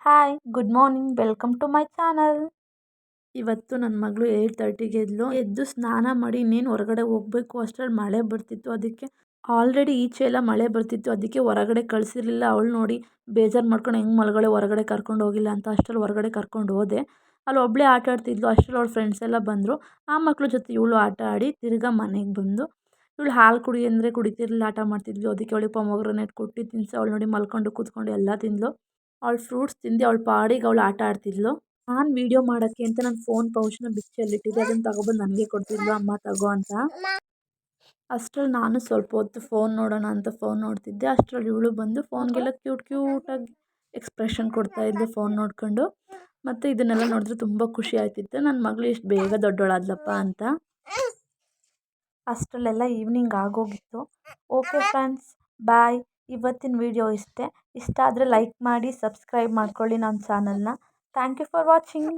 Hi good morning welcome to my channel. ಇವತ್ತು ನನ್ನ ಮಗಳು 8:30ಗೆ ಎದ್ದು ಸ್ನಾನ ಮಾಡಿ ಇನ್ನೇನು ಹೊರಗಡೆ ಹೋಗಬೇಕು. ಅಷ್ಟರಲ್ಲಿ ಮಳೆ ಬರ್ತಿತ್ತು. ಅದಕ್ಕೆ ಆಲ್ರೆಡಿ ಈಚೆ ಎಲ್ಲ ಮಳೆ ಬರ್ತಿತ್ತು. ಅದಕ್ಕೆ ಹೊರಗಡೆ ಕಳಿಸಿರಲಿಲ್ಲ. ಅವಳು ನೋಡಿ ಬೇಜಾರು ಮಾಡ್ಕೊಂಡು ಹೆಂಗೆ ಮಲಗಡೆ ಹೊರಗಡೆ ಕರ್ಕೊಂಡು ಹೋಗಿಲ್ಲ ಅಂತ ಅಷ್ಟರಲ್ಲಿ ಹೊರಗಡೆ ಕರ್ಕೊಂಡು ಹೋದೆ. ಅಲ್ಲಿ ಒಬ್ಬಳೇ ಆಟ ಆಡ್ತಿದ್ಲು. ಅಷ್ಟರಲ್ಲಿ ಅವಳ ಫ್ರೆಂಡ್ಸ್ ಎಲ್ಲ ಬಂದರು. ಆ ಮಕ್ಕಳ ಜೊತೆ ಇವಳು ಆಟ ಆಡಿ ತಿರ್ಗಾ ಮನೆಗೆ ಬಂದು ಇವಳು ಹಾಲು ಕುಡಿ ಅಂದರೆ ಕುಡಿತಿರ್ಲಿಲ್ಲ, ಆಟ ಮಾಡ್ತಿದ್ಲು. ಅದಕ್ಕೆ ಅವಳಿಗೆ ಪೊಮೊಗ್ರನೇಟ್ ಕೊಟ್ಟು ತಿನ್ನಿಸಿ ಅವಳು ನೋಡಿ ಮಲ್ಕೊಂಡು ಕೂತ್ಕೊಂಡು ಎಲ್ಲ ತಿಂದಳು. ಅವಳು ಫ್ರೂಟ್ಸ್ ತಿಂದು ಅವಳ ಪಾಡಿಗೆ ಅವಳು ಆಟ ಆಡ್ತಿದ್ಲು. ನಾನು ವೀಡಿಯೋ ಮಾಡೋಕ್ಕೆ ಅಂತ ನನ್ನ ಫೋನ್ ಪೌಚ್ನ ಬಿಚ್ಚಲ್ಲಿಟ್ಟಿದ್ದೆ. ಅದನ್ನು ತಗೊಬಂದು ನನಗೆ ಕೊಡ್ತಿದ್ಲು, ಅಮ್ಮ ತಗೋ ಅಂತ. ಅಷ್ಟರಲ್ಲಿ ನಾನು ಸ್ವಲ್ಪ ಹೊತ್ತು ಫೋನ್ ನೋಡೋಣ ಅಂತ ಫೋನ್ ನೋಡ್ತಿದ್ದೆ. ಅಷ್ಟರಲ್ಲಿ ಇವಳು ಬಂದು ಫೋನ್ಗೆಲ್ಲ ಕ್ಯೂಟಾಗಿ ಎಕ್ಸ್ಪ್ರೆಷನ್ ಕೊಡ್ತಾಯಿದ್ಲು ಫೋನ್ ನೋಡ್ಕೊಂಡು. ಮತ್ತು ಇದನ್ನೆಲ್ಲ ನೋಡಿದ್ರೆ ತುಂಬ ಖುಷಿ ಆಯ್ತಿತ್ತು, ನನ್ನ ಮಗಳು ಎಷ್ಟು ಬೇಗ ದೊಡ್ಡೋಳಾದ್ಲಪ್ಪ ಅಂತ. ಅಷ್ಟರಲ್ಲೆಲ್ಲ ಈವ್ನಿಂಗ್ ಆಗೋಗಿತ್ತು. ಓಕೆ ಫ್ರೆಂಡ್ಸ್, ಬಾಯ್. ಇವತ್ತಿನ ವಿಡಿಯೋ ಇಷ್ಟ ಆದರೆ ಲೈಕ್ ಮಾಡಿ, ಸಬ್ಸ್ಕ್ರೈಬ್ ಮಾಡ್ಕೊಳ್ಳಿ ನನ್ನ ಚಾನಲ್ನ. Thank you for watching.